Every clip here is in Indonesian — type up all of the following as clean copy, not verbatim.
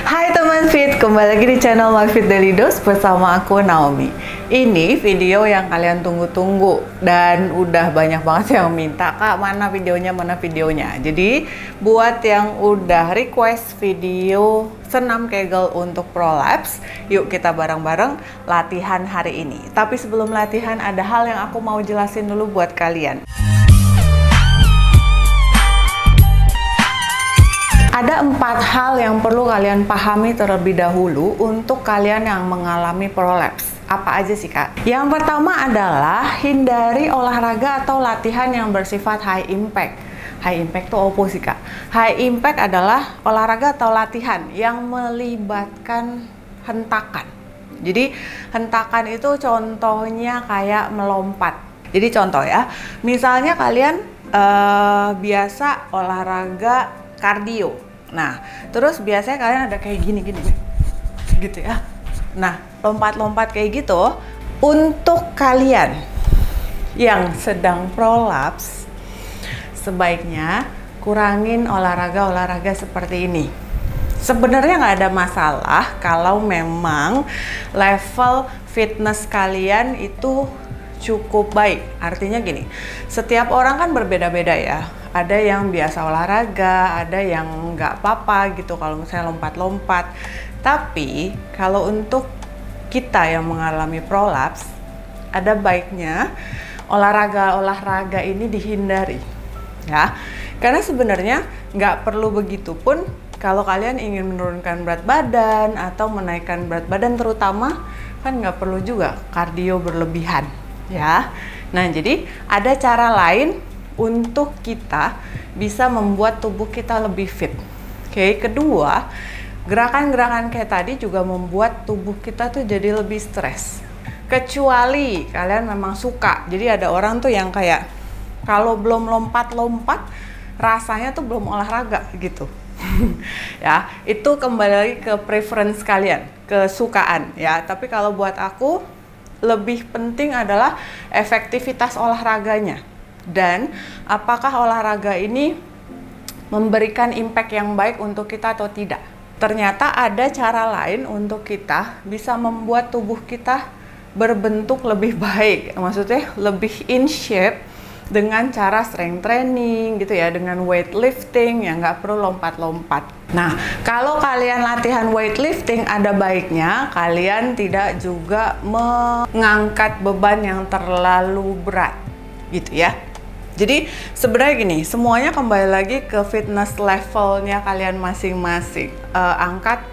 Hai teman fit, kembali lagi di channel My Fit Daily Dose bersama aku Naomi. Ini video yang kalian tunggu-tunggu dan udah banyak banget yang minta, Kak, mana videonya. Jadi buat yang udah request video senam Kegel untuk prolapse, yuk kita bareng-bareng latihan hari ini. Tapi sebelum latihan ada hal yang aku mau jelasin dulu buat kalian. Ada 4 hal yang perlu kalian pahami terlebih dahulu untuk kalian yang mengalami prolapse. Apa aja sih, Kak? Yang pertama adalah hindari olahraga atau latihan yang bersifat high impact. High impact itu apa sih, Kak? High impact adalah olahraga atau latihan yang melibatkan hentakan. Jadi hentakan itu contohnya kayak melompat. Jadi contoh ya, misalnya kalian biasa olahraga kardio. Nah, terus biasanya kalian ada kayak gini gitu ya. Nah, lompat-lompat kayak gitu. Untuk kalian yang sedang prolapse, sebaiknya kurangin olahraga seperti ini. Sebenarnya nggak ada masalah kalau memang level fitness kalian itu cukup baik. Artinya gini, setiap orang kan berbeda-beda ya. Ada yang biasa olahraga, ada yang nggak apa-apa gitu kalau misalnya lompat-lompat. Tapi kalau untuk kita yang mengalami prolapse, ada baiknya olahraga ini dihindari ya. Karena sebenarnya nggak perlu begitu pun kalau kalian ingin menurunkan berat badan atau menaikkan berat badan, terutama kan nggak perlu juga kardio berlebihan ya. Nah, jadi ada cara lain untuk kita bisa membuat tubuh kita lebih fit. Oke, kedua, gerakan-gerakan kayak tadi juga membuat tubuh kita tuh jadi lebih stres. Kecuali kalian memang suka. Jadi ada orang tuh yang kayak kalau belum lompat-lompat rasanya tuh belum olahraga gitu. Ya, itu kembali lagi ke preference kalian, kesukaan ya. Tapi kalau buat aku lebih penting adalah efektivitas olahraganya. Dan apakah olahraga ini memberikan impact yang baik untuk kita atau tidak. Ternyata ada cara lain untuk kita bisa membuat tubuh kita berbentuk lebih baik. Maksudnya lebih in shape dengan cara strength training gitu ya, dengan weightlifting yang nggak perlu lompat-lompat. Nah, kalau kalian latihan weightlifting, ada baiknya kalian tidak juga mengangkat beban yang terlalu berat gitu ya. Jadi sebenarnya gini, semuanya kembali lagi ke fitness levelnya kalian masing-masing. Angkat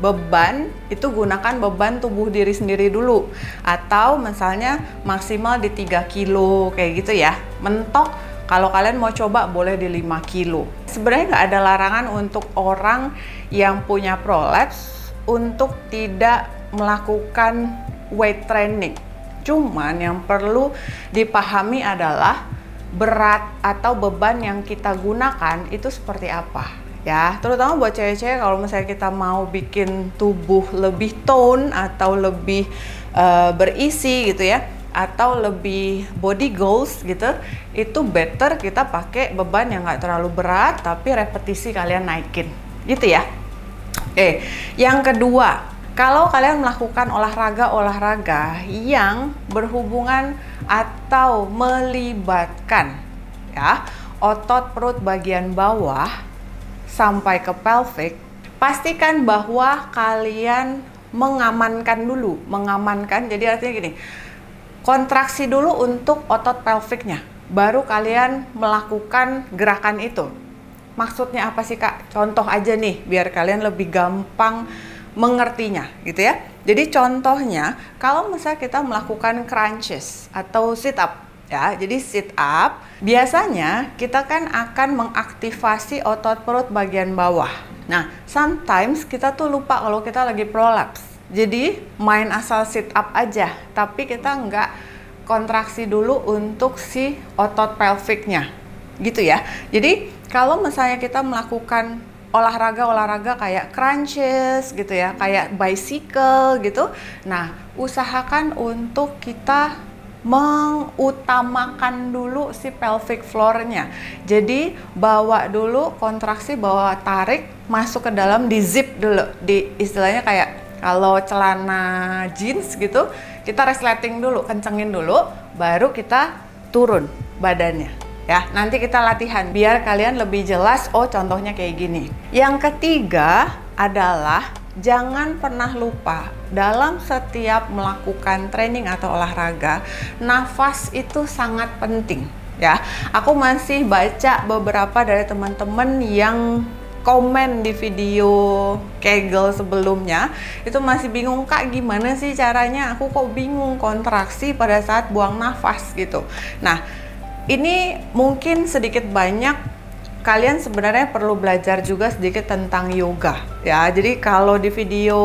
beban itu gunakan beban tubuh diri sendiri dulu, atau misalnya maksimal di 3 kilo kayak gitu ya. Mentok kalau kalian mau coba boleh di 5 kilo. Sebenarnya nggak ada larangan untuk orang yang punya prolapse untuk tidak melakukan weight training. Cuman yang perlu dipahami adalah berat atau beban yang kita gunakan itu seperti apa ya, terutama buat cewek-cewek. Kalau misalnya kita mau bikin tubuh lebih tone atau lebih berisi gitu ya, atau lebih body goals gitu, itu better kita pakai beban yang nggak terlalu berat tapi repetisi kalian naikin gitu ya. Oke, yang kedua, kalau kalian melakukan olahraga yang berhubungan atau melibatkan ya otot perut bagian bawah sampai ke pelvic, pastikan bahwa kalian mengamankan dulu. Mengamankan jadi artinya gini, kontraksi dulu untuk otot pelviknya, baru kalian melakukan gerakan itu. Maksudnya apa sih, Kak? Contoh aja nih biar kalian lebih gampang mengertinya gitu ya. Jadi contohnya kalau misalnya kita melakukan crunches atau sit up ya. Jadi sit up biasanya kita kan akan mengaktifasi otot perut bagian bawah. Nah, sometimes kita tuh lupa kalau kita lagi prolapse. Jadi main asal sit up aja, tapi kita nggak kontraksi dulu untuk si otot pelviknya gitu ya. Jadi kalau misalnya kita melakukan olahraga kayak crunches gitu ya, kayak bicycle gitu. Nah, usahakan untuk kita mengutamakan dulu si pelvic floor-nya. Jadi bawa dulu kontraksi, bawa tarik masuk ke dalam, di zip dulu, di istilahnya kayak kalau celana jeans gitu, kita resleting dulu, kencengin dulu, baru kita turun badannya. Ya, nanti kita latihan biar kalian lebih jelas. Oh, contohnya kayak gini. Yang ketiga adalah jangan pernah lupa dalam setiap melakukan training atau olahraga, nafas itu sangat penting. Ya, aku masih baca beberapa dari teman-teman yang komen di video Kegel sebelumnya itu masih bingung, Kak, gimana sih caranya? Aku kok bingung kontraksi pada saat buang nafas gitu. Nah, ini mungkin sedikit banyak kalian sebenarnya perlu belajar juga sedikit tentang yoga ya. Jadi kalau di video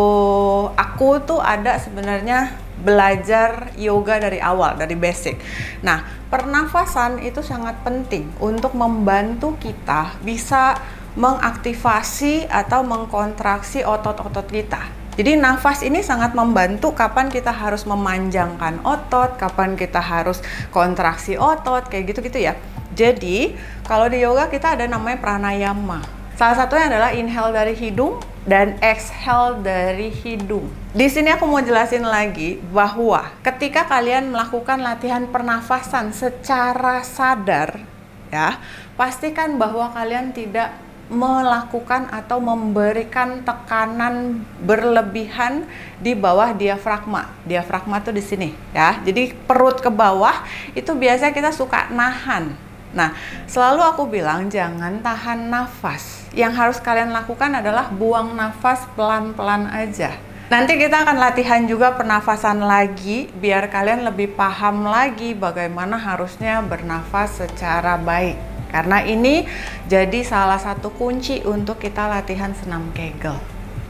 aku tuh ada sebenarnya belajar yoga dari awal, dari basic. Nah, pernafasan itu sangat penting untuk membantu kita bisa mengaktifasi atau mengkontraksi otot-otot kita. Jadi nafas ini sangat membantu kapan kita harus memanjangkan otot, kapan kita harus kontraksi otot, kayak gitu-gitu ya. Jadi kalau di yoga kita ada namanya pranayama. Salah satunya adalah inhale dari hidung dan exhale dari hidung. Di sini aku mau jelasin lagi bahwa ketika kalian melakukan latihan pernafasan secara sadar, ya, pastikan bahwa kalian tidak melakukan atau memberikan tekanan berlebihan di bawah diafragma. Diafragma tuh di sini ya. Jadi perut ke bawah itu biasanya kita suka nahan. Nah, selalu aku bilang jangan tahan nafas. Yang harus kalian lakukan adalah buang nafas pelan-pelan aja. Nanti kita akan latihan juga pernafasan lagi biar kalian lebih paham lagi bagaimana harusnya bernafas secara baik. Karena ini jadi salah satu kunci untuk kita latihan senam Kegel.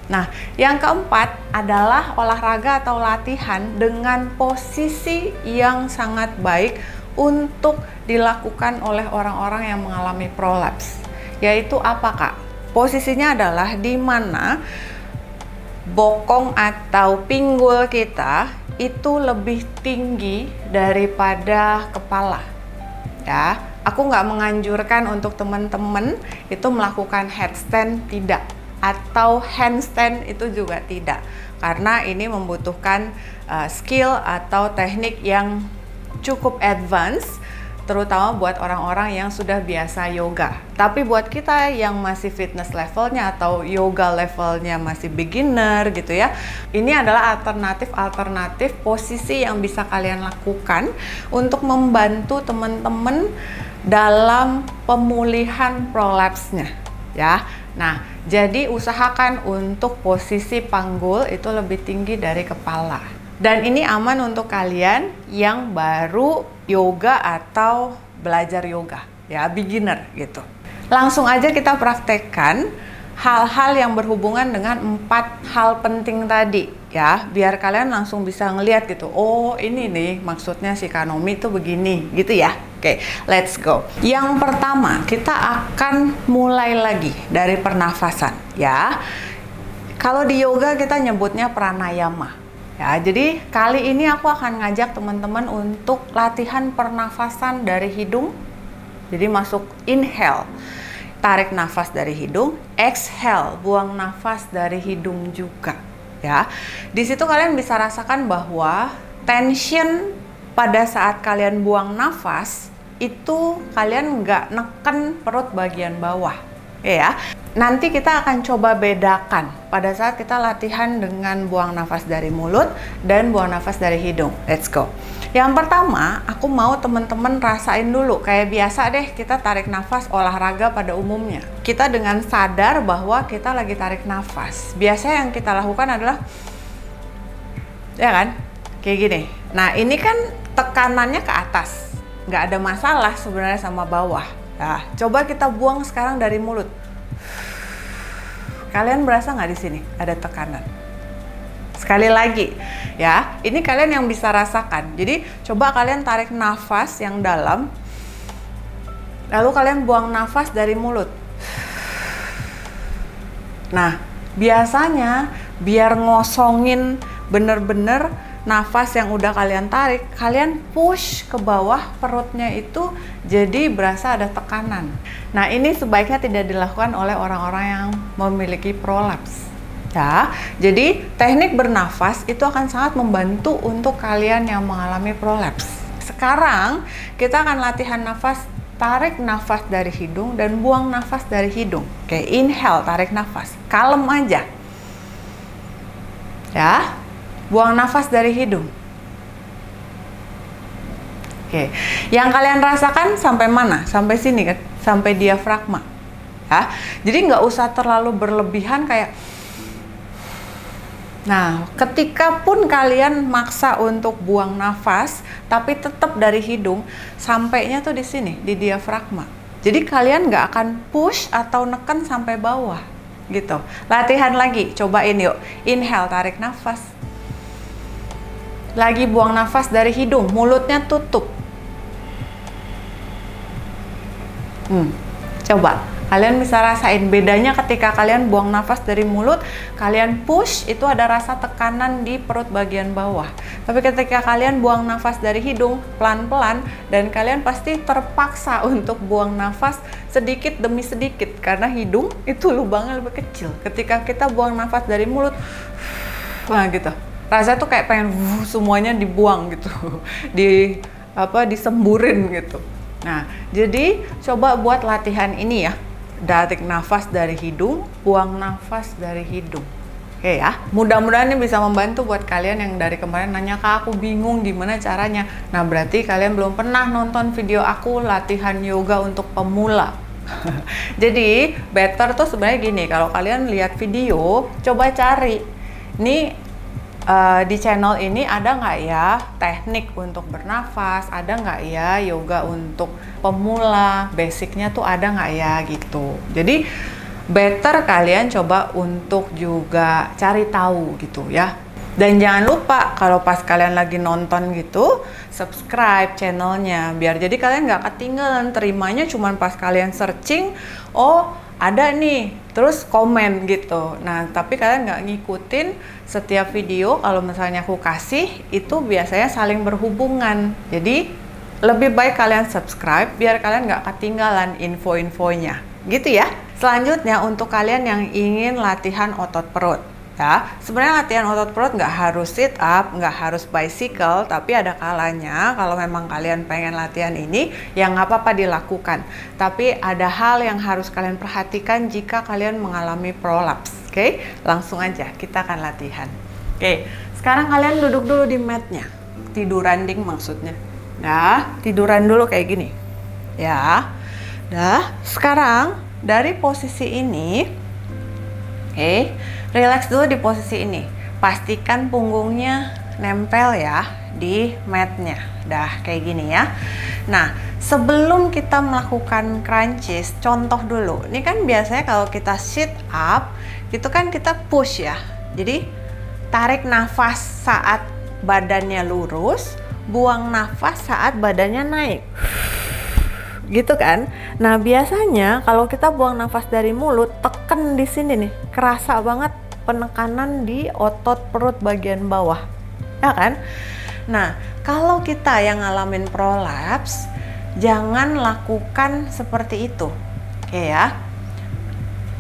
Nah, yang keempat adalah olahraga atau latihan dengan posisi yang sangat baik untuk dilakukan oleh orang-orang yang mengalami prolaps. Yaitu apa, Kak? Posisinya adalah di mana bokong atau pinggul kita itu lebih tinggi daripada kepala. Ya, aku nggak menganjurkan untuk teman-teman itu melakukan headstand, tidak, atau handstand itu juga tidak, karena ini membutuhkan skill atau teknik yang cukup advance, terutama buat orang-orang yang sudah biasa yoga. Tapi buat kita yang masih fitness levelnya atau yoga levelnya masih beginner gitu ya, ini adalah alternatif posisi yang bisa kalian lakukan untuk membantu teman-teman dalam pemulihan prolapsnya ya. Nah, jadi usahakan untuk posisi panggul itu lebih tinggi dari kepala. Dan ini aman untuk kalian yang baru yoga atau belajar yoga ya, beginner gitu. Langsung aja kita praktekkan hal-hal yang berhubungan dengan 4 hal penting tadi ya, biar kalian langsung bisa ngeliat gitu. Oh, ini nih maksudnya si Kak Nomi tuh begini gitu ya. Oke, let's go. Yang pertama, kita akan mulai lagi dari pernafasan ya. Kalau di yoga kita nyebutnya pranayama. Ya, jadi kali ini aku akan ngajak teman-teman untuk latihan pernafasan dari hidung. Jadi masuk inhale, tarik nafas dari hidung, exhale, buang nafas dari hidung juga. Ya, di situ kalian bisa rasakan bahwa tension pada saat kalian buang nafas itu kalian nggak neken perut bagian bawah. Ya, nanti kita akan coba bedakan pada saat kita latihan dengan buang nafas dari mulut dan buang nafas dari hidung. Let's go. Yang pertama, aku mau teman-teman rasain dulu kayak biasa deh kita tarik nafas olahraga pada umumnya. Kita dengan sadar bahwa kita lagi tarik nafas. Biasanya yang kita lakukan adalah ya kan, kayak gini. Nah, ini kan tekanannya ke atas, nggak ada masalah sebenarnya sama bawah. Nah, coba kita buang sekarang dari mulut. Kalian berasa nggak di sini ada tekanan? Sekali lagi, ya, ini kalian yang bisa rasakan. Jadi coba kalian tarik nafas yang dalam, lalu kalian buang nafas dari mulut. Nah, biasanya biar ngosongin bener-bener nafas yang udah kalian tarik, kalian push ke bawah perutnya itu jadi berasa ada tekanan. Nah, ini sebaiknya tidak dilakukan oleh orang-orang yang memiliki prolaps. Ya, jadi teknik bernafas itu akan sangat membantu untuk kalian yang mengalami prolaps. Sekarang kita akan latihan nafas, tarik nafas dari hidung dan buang nafas dari hidung. Oke, inhale, tarik nafas, kalem aja. Ya, buang nafas dari hidung. Oke, yang kalian rasakan sampai mana? Sampai sini kan? Sampai diafragma. Ya, jadi nggak usah terlalu berlebihan kayak. Nah, ketika pun kalian maksa untuk buang nafas, tapi tetap dari hidung, sampainya tuh di sini, di diafragma. Jadi kalian nggak akan push atau neken sampai bawah, gitu. Latihan lagi, cobain yuk. Inhale, tarik nafas. Lagi buang nafas dari hidung, mulutnya tutup. Coba. Kalian bisa rasain bedanya ketika kalian buang nafas dari mulut, kalian push, itu ada rasa tekanan di perut bagian bawah. Tapi ketika kalian buang nafas dari hidung, pelan-pelan, dan kalian pasti terpaksa untuk buang nafas sedikit demi sedikit, karena hidung itu lubangnya lebih kecil. Ketika kita buang nafas dari mulut, nah gitu. Rasanya tuh kayak pengen semuanya dibuang gitu, disemburin gitu. Nah, jadi coba buat latihan ini ya. Tarik nafas dari hidung, buang nafas dari hidung. Oke ya, mudah-mudahan ini bisa membantu buat kalian yang dari kemarin nanya, Kak, aku bingung gimana caranya. Nah, berarti kalian belum pernah nonton video aku latihan yoga untuk pemula. Jadi, better tuh sebenarnya gini, kalau kalian lihat video, coba cari. Ini di channel ini ada nggak ya teknik untuk bernafas, ada nggak ya yoga untuk pemula, basicnya tuh ada nggak ya gitu. Jadi better kalian coba untuk juga cari tahu gitu ya. Dan jangan lupa kalau pas kalian lagi nonton gitu, subscribe channelnya biar jadi kalian nggak ketinggalan, terimanya cuman pas kalian searching, oh ada nih, terus komen gitu. Nah, tapi kalian nggak ngikutin setiap video, kalau misalnya aku kasih, itu biasanya saling berhubungan. Jadi, lebih baik kalian subscribe, biar kalian nggak ketinggalan info-infonya. Gitu ya. Selanjutnya, untuk kalian yang ingin latihan otot perut. Ya, sebenarnya latihan otot perut nggak harus sit up, nggak harus bicycle, tapi ada kalanya kalau memang kalian pengen latihan ini, ya nggak apa-apa dilakukan. Tapi ada hal yang harus kalian perhatikan jika kalian mengalami prolaps. Oke, langsung aja kita akan latihan. Oke, sekarang kalian duduk dulu di matnya, tiduran ding maksudnya. Nah, tiduran dulu kayak gini. Ya, dah. Sekarang dari posisi ini, oke. Relax dulu di posisi ini. Pastikan punggungnya nempel ya di matnya. Dah kayak gini ya. Nah, sebelum kita melakukan crunches, contoh dulu. Ini kan biasanya kalau kita sit up, itu kan kita push ya. Jadi tarik nafas saat badannya lurus, buang nafas saat badannya naik. Gitu kan? Nah, biasanya kalau kita buang nafas dari mulut, tekan di sini nih, kerasa banget penekanan di otot perut bagian bawah, ya kan? Nah, kalau kita yang ngalamin prolaps, jangan lakukan seperti itu, oke ya?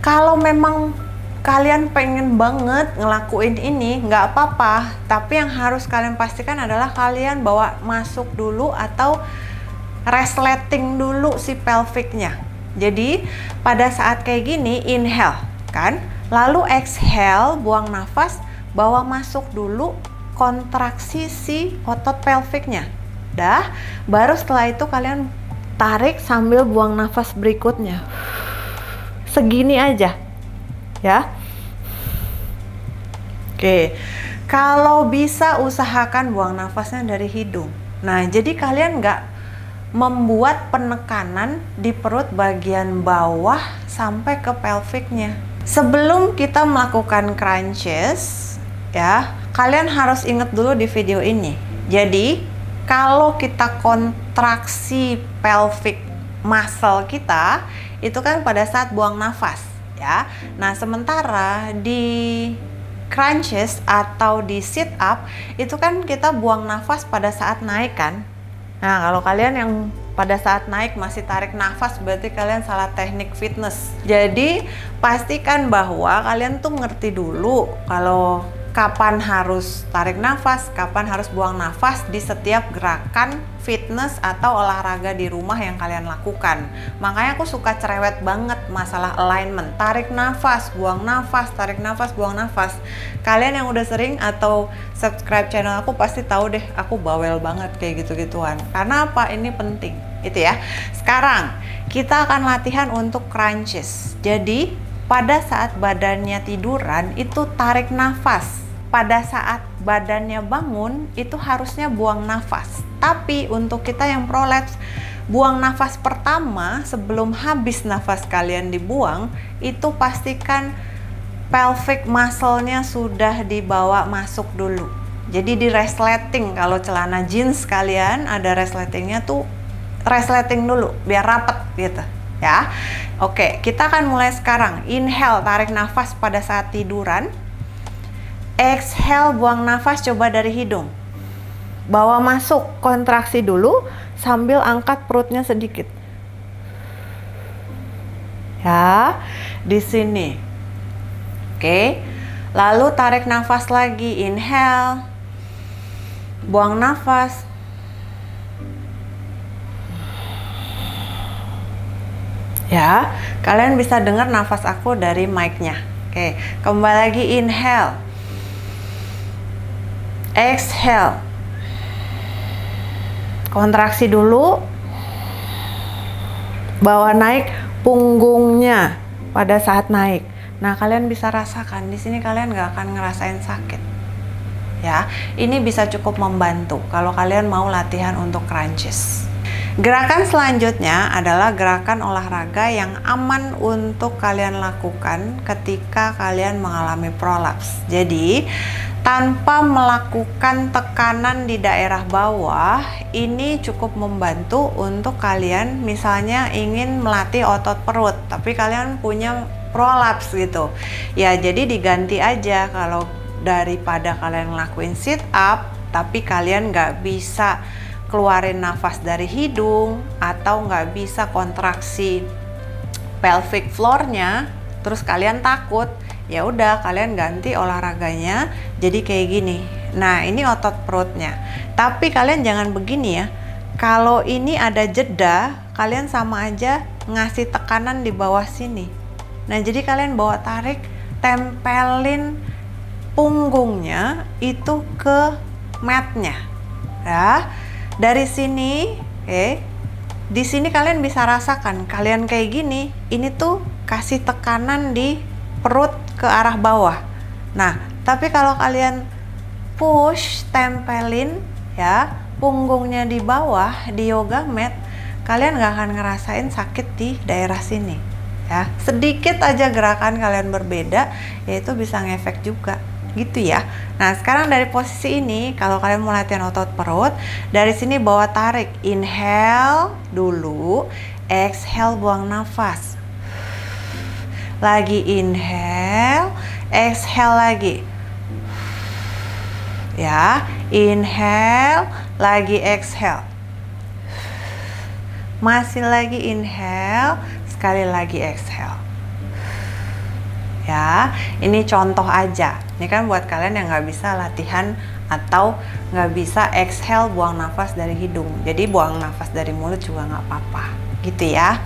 Kalau memang kalian pengen banget ngelakuin ini, nggak apa-apa, tapi yang harus kalian pastikan adalah kalian bawa masuk dulu atau resleting dulu si pelviknya. Jadi pada saat kayak gini, inhale kan, lalu exhale, buang nafas, bawa masuk dulu kontraksi si otot pelviknya. Dah, baru setelah itu kalian tarik sambil buang nafas berikutnya. Segini aja ya. Oke, kalau bisa usahakan buang nafasnya dari hidung. Nah, jadi kalian nggak membuat penekanan di perut bagian bawah sampai ke pelviknya. Sebelum kita melakukan crunches ya, kalian harus ingat dulu di video ini. Jadi kalau kita kontraksi pelvic muscle kita itu kan pada saat buang nafas ya. Nah, sementara di crunches atau di sit up itu kan kita buang nafas pada saat naik kan. Nah, kalau kalian yang pada saat naik masih tarik nafas, berarti kalian salah teknik fitness. Jadi pastikan bahwa kalian tuh ngerti dulu kalau kapan harus tarik nafas, kapan harus buang nafas di setiap gerakan fitness atau olahraga di rumah yang kalian lakukan. Makanya aku suka cerewet banget masalah alignment. Tarik nafas, buang nafas, tarik nafas, buang nafas. Kalian yang udah sering atau subscribe channel aku pasti tahu deh, aku bawel banget kayak gitu-gituan. Karena apa? Ini penting. Itu ya. Sekarang kita akan latihan untuk crunches. Jadi pada saat badannya tiduran itu tarik nafas. Pada saat badannya bangun itu harusnya buang nafas. Tapi untuk kita yang prolapse, buang nafas pertama sebelum habis nafas kalian dibuang, itu pastikan pelvic muscle-nya sudah dibawa masuk dulu. Jadi di resleting, kalau celana jeans kalian ada resletingnya tuh resleting dulu biar rapet gitu ya. Oke, kita akan mulai sekarang. Inhale, tarik nafas pada saat tiduran. Exhale, buang nafas coba dari hidung. Bawa masuk, kontraksi dulu sambil angkat perutnya sedikit. Ya, di sini. Oke. Lalu tarik nafas lagi, inhale. Buang nafas. Ya, kalian bisa dengar nafas aku dari mic-nya. Oke, kembali lagi inhale. Exhale. Kontraksi dulu. Bawa naik punggungnya pada saat naik. Nah, kalian bisa rasakan di sini kalian nggak akan ngerasain sakit. Ya, ini bisa cukup membantu kalau kalian mau latihan untuk crunches. Gerakan selanjutnya adalah gerakan olahraga yang aman untuk kalian lakukan ketika kalian mengalami prolapse. Jadi, tanpa melakukan tekanan di daerah bawah, ini cukup membantu untuk kalian misalnya ingin melatih otot perut, tapi kalian punya prolapse gitu. Ya, jadi diganti aja kalau daripada kalian ngelakuin sit up, tapi kalian nggak bisa keluarin nafas dari hidung atau nggak bisa kontraksi pelvic floor-nya, terus kalian takut, ya udah kalian ganti olahraganya jadi kayak gini. Nah, ini otot perutnya. Tapi kalian jangan begini ya. Kalau ini ada jeda, kalian sama aja ngasih tekanan di bawah sini. Nah, jadi kalian bawa tarik, tempelin punggungnya itu ke matnya. Ya. Dari sini, di sini kalian bisa rasakan, kalian kayak gini, ini tuh kasih tekanan di perut ke arah bawah. Nah, tapi kalau kalian push, tempelin ya punggungnya di bawah di yoga mat, kalian nggak akan ngerasain sakit di daerah sini. Ya, sedikit aja gerakan kalian berbeda, yaitu bisa ngefek juga. Gitu ya. Nah, sekarang dari posisi ini kalau kalian mau latihan otot perut, dari sini bawa tarik, inhale dulu, exhale buang nafas. Lagi inhale, exhale lagi. Ya, inhale, lagi exhale. Masih lagi inhale, sekali lagi exhale. Ya, ini contoh aja. Ini kan buat kalian yang nggak bisa latihan atau nggak bisa exhale buang nafas dari hidung. Jadi buang nafas dari mulut juga nggak apa-apa, gitu ya.